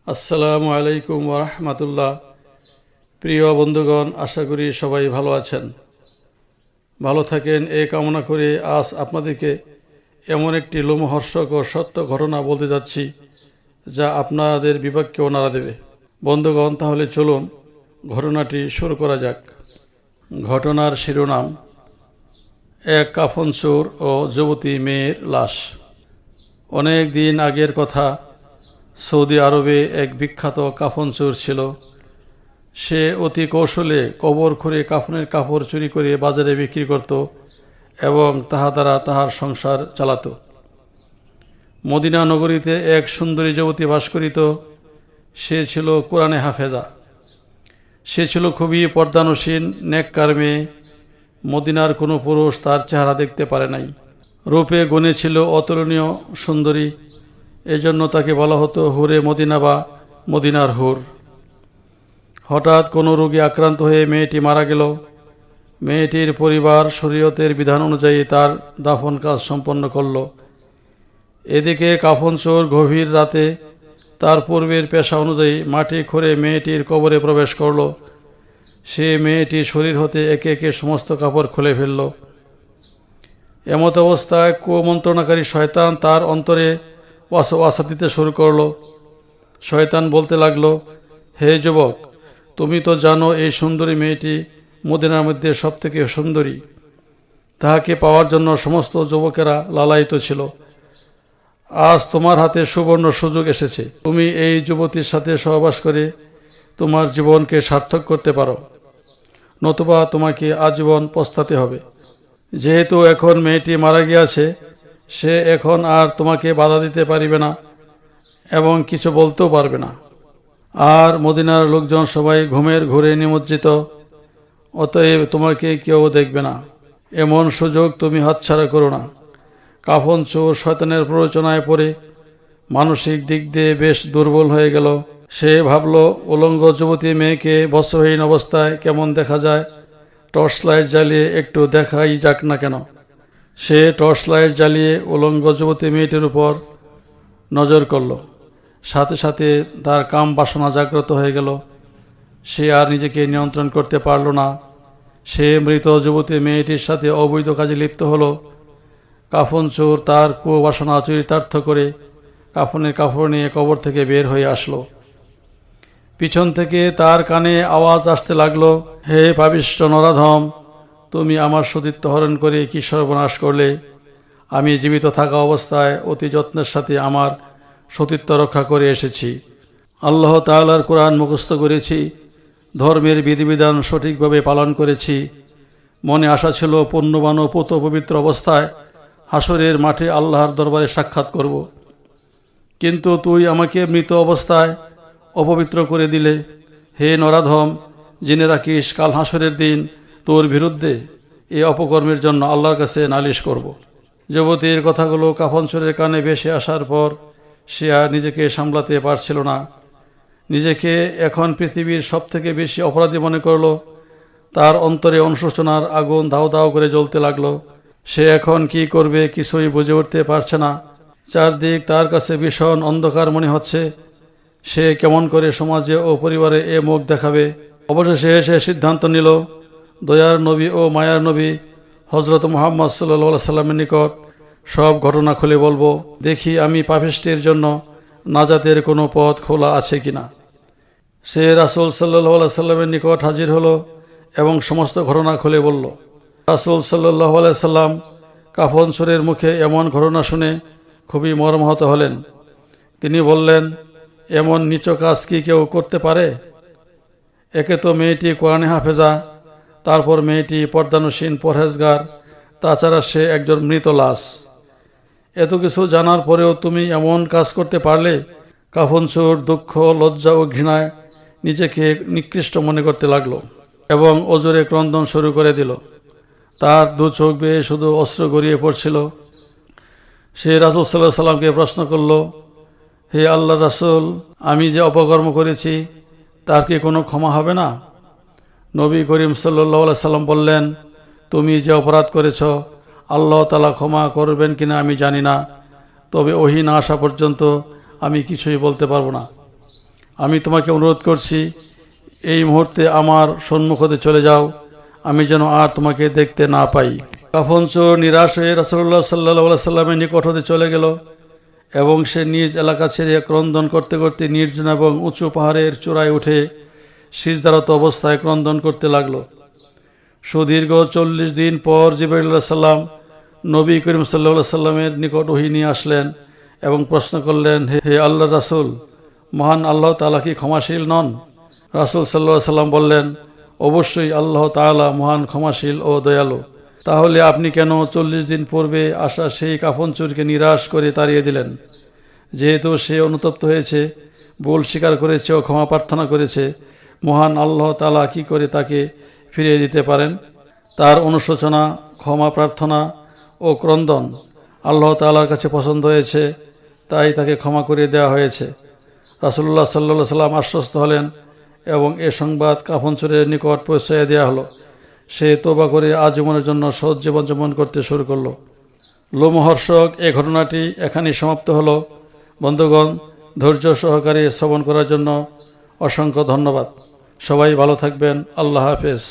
আসসালামু আলাইকুম ওরহমতুল্লাহ। প্রিয় বন্ধুগণ, আশা করি সবাই ভালো আছেন, ভালো থাকেন এই কামনা করে আজ আপনাদেরকে এমন একটি লোমহর্ষক ও সত্য ঘটনা বলতে যাচ্ছি যা আপনাদের বিবেককেও নাড়া দেবে। বন্ধুগণ, তাহলে চলুন ঘটনাটি শুরু করা যাক। ঘটনার শিরোনাম: এক কাফনচোর ও যুবতী মেয়ের লাশ। অনেক দিন আগের কথা। সৌদি আরবে এক বিখ্যাত কাফনচোর ছিল। সে অতি কৌশলে কবর খুঁড়ে কাফনের কাপড় চুরি করে বাজারে বিক্রি করত এবং তাহা দ্বারা তাহার সংসার চালাত। মদিনা নগরীতে এক সুন্দরী যুবতী বাস করিত। সে ছিল কোরআনে হাফেজা। সে ছিল খুবই পর্দানসীন, নেককার মেয়ে। মদিনার কোনো পুরুষ তার চেহারা দেখতে পারে নাই। রূপে গুণে ছিল অতুলনীয় সুন্দরী। এজন্য তাকে বলা হতো হুরে মদিনা বা মদিনার হুর। হঠাৎ কোনো রোগে আক্রান্ত হয়ে মেয়েটি মারা গেল। মেয়েটির পরিবার শরীয়তের বিধান অনুযায়ী তার দাফন কাজ সম্পন্ন করল। এদিকে কাফনচোর গভীর রাতে তার পূর্বের পেশা অনুযায়ী মাটি খুঁড়ে মেয়েটির কবরে প্রবেশ করল। সে মেয়েটির শরীর হতে একে একে সমস্ত কাপড় খুলে ফেলল। এমত অবস্থায় কুমন্ত্রণাকারী শয়তান তার অন্তরে ওয়াসওয়াসা দিতে শুরু করল। শয়তান বলতে লাগলো, হে যুবক, তুমি তো জানো এই সুন্দরী মেয়েটি মদিনার মধ্যে সবথেকে সুন্দরী। তাহাকে পাওয়ার জন্য সমস্ত যুবকেরা লালায়িত ছিল। আজ তোমার হাতে সুবর্ণ সুযোগ এসেছে। তুমি এই যুবতীর সাথে সহবাস করে তোমার জীবনকে সার্থক করতে পারো, নতুবা তোমাকে আজীবন পস্তাতে হবে। যেহেতু এখন মেয়েটি মারা গিয়াছে, সে এখন আর তোমাকে বাধা দিতে পারিবে না এবং কিছু বলতেও পারবে না। আর মদিনার লোকজন সবাই ঘুমের ঘোরে নিমজ্জিত, অতএব তোমাকে কেউ দেখবে না। এমন সুযোগ তুমি হাতছাড়া করো না। কাফনচোর শয়তানের প্ররোচনায় পড়ে মানসিক দিক দিয়ে বেশ দুর্বল হয়ে গেল। সে ভাবল, উলঙ্গ যুবতী মেয়েকে বস্ত্রহীন অবস্থায় কেমন দেখা যায়, টর্চ লাইট জ্বালিয়ে একটু দেখাই যাক না কেন। সে টর্চ লাইট জ্বালিয়ে উলঙ্গ যুবতী মেয়েটির উপর নজর করল। সাথে সাথে তার কাম বাসনা জাগ্রত হয়ে গেল। সে আর নিজেকে নিয়ন্ত্রণ করতে পারল না। সে মৃত যুবতী মেয়েটির সাথে অবৈধ কাজে লিপ্ত হলো। কাফনচোর তার কুবাসনা চরিতার্থ করে কাফনের কাপড় নিয়ে কবর থেকে বের হয়ে আসলো। পিছন থেকে তার কানে আওয়াজ আসতে লাগলো, হে পাপিষ্ঠ নরাধম, তুমি আমার সতীত্ব হরণ করে কি সর্বনাশ করলে। আমি জীবিত থাকা অবস্থায় অতি যত্নের সাথে আমার সতীত্ব রক্ষা করে এসেছি। আল্লাহ তাআলার কোরআন মুখস্থ করেছি, ধর্মের বিধিবিধান সঠিকভাবে পালন করেছি। মনে আশা ছিল পুণ্যবান ও পুত পবিত্র অবস্থায় হাসরের মাঠে আল্লাহর দরবারে সাক্ষাৎ করব। কিন্তু তুই আমাকে মৃত অবস্থায় অপবিত্র করে দিলে। হে নরাধম, জেনে রাখিস কাল হাসরের দিন তোর বিরুদ্ধে এই অপকর্মের জন্য আল্লাহর কাছে নালিশ করব। যুবতীর কথাগুলো কাফনচোরের কানে ভেসে আসার পর সে আর নিজেকে সামলাতে পারছিল না। নিজেকে এখন পৃথিবীর সবথেকে বেশি অপরাধী মনে করল। তার অন্তরে অনুশোচনার আগুন দাউ দাউ করে জ্বলতে লাগলো। সে এখন কি করবে কিছুই বুঝে উঠতে পারছে না। চারদিক তার কাছে ভীষণ অন্ধকার মনে হচ্ছে। সে কেমন করে সমাজে ও পরিবারে এ মুখ দেখাবে। অবশেষে সে সিদ্ধান্ত নিল, দয়ার নবী ও মায়ার নবী হজরত মুহাম্মদ সাল্লাল্লাহু আলাইহি সাল্লামের নিকট সব ঘটনা খুলে বলবো, দেখি আমি পাপিষ্টের জন্য নাজাতের কোনো পথ খোলা আছে কিনা। সে রাসূল সাল্লাল্লাহু আলাইহি সাল্লামের নিকট হাজির হলো এবং সমস্ত ঘটনা খুলে বলল। রাসূল সাল্লাল্লাহু আলাইহি সাল্লাম কাফনচোরের মুখে এমন ঘটনা শুনে খুবই মর্মাহত হলেন। তিনি বললেন, এমন নীচ কাজ কি কেউ করতে পারে? একে তো মেয়েটি কোরআনে হাফেজা, তারপর মেয়েটি পর্দানসীন পরহেজগার, তাছাড়া সে একজন মৃত লাশ। এত কিছু জানার পরেও তুমি এমন কাজ করতে পারলে? কাফনচোর দুঃখ, লজ্জা ও ঘৃণায় নিজেকে নিকৃষ্ট মনে করতে লাগলো এবং অজোরে ক্রন্দন শুরু করে দিল। তার দু চোখ বেয়ে শুধু অশ্র গড়িয়ে পড়ছিল। সে রাসূল সাল্লাল্লাহু আলাইহি সাল্লামকে প্রশ্ন করল, হে আল্লাহ রাসূল, আমি যে অপকর্ম করেছি তার কি কোনো ক্ষমা হবে না? নবী করিম সাল্লাল্লাহু আলাইহি সাল্লাম বললেন, তুমি যে অপরাধ করেছ আল্লাহ তাআলা ক্ষমা করবেন কিনা আমি জানি না, তবে ওহী না আসা পর্যন্ত আমি কিছুই বলতে পারবো না। আমি তোমাকে অনুরোধ করছি এই মুহূর্তে আমার সম্মুখ হতে চলে যাও, আমি যেন আর তোমাকে দেখতে না পাই। কাফন চোর নিরাশ হয়ে রাসূলুল্লাহ সাল্লাল্লাহু আলাইহি সাল্লামের নিকট হতে চলে গেল এবং সে নিজ এলাকা ছেড়ে ক্রন্দন করতে করতে নির্জন এবং উঁচু পাহাড়ের চূড়ায় উঠে সিজদারত অবস্থায় ক্রন্দন করতে লাগলো। সুদীর্ঘ 40 দিন পর জিবরাইল আলাইহিস সালাম নবী করিম সাল্লাল্লাহু আলাইহি সাল্লামের নিকট ওহী নিয়ে আসলেন এবং প্রশ্ন করলেন, হে আল্লাহর রাসূল, মহান আল্লাহ তাআলা কি ক্ষমাশীল নন? রাসূল সাল্লাল্লাহু আলাইহি সাল্লাম বললেন, অবশ্যই আল্লাহ তাআলা মহান ক্ষমাশীল ও দয়ালু। তাহলে আপনি কেন 40 দিন পূর্বে আসা সেই কাফন চোরকে নিরাশ করে তাড়িয়ে দিলেন? যেহেতু সে অনুতপ্ত হয়েছে, ভুল স্বীকার করেছে ও ক্ষমা প্রার্থনা করেছে, মহান আল্লাহ তাআলা কি করে তাকে ফিরিয়ে দিতে পারেন? তার অনুশোচনা, ক্ষমা প্রার্থনা ও ক্রন্দন আল্লাহ তাআলার কাছে পছন্দ হয়েছে, তাই তাকে ক্ষমা করে দেওয়া হয়েছে। রাসূলুল্লাহ সাল্লাল্লাহু আলাইহি সাল্লাম আশ্বস্ত হলেন এবং এ সংবাদ কাফন চোরের নিকট পৌঁছে দেওয়া হলো। সে তওবা করে আজীবনের জন্য সৎ জীবনযাপন করতে শুরু করলো। লোমহর্ষক এ ঘটনাটি এখানেই সমাপ্ত হলো। বন্ধুগণ, ধৈর্য সহকারে শ্রবণ করার জন্য অসংখ্য ধন্যবাদ। সবাই ভালো থাকবেন। আল্লাহ হাফেজ।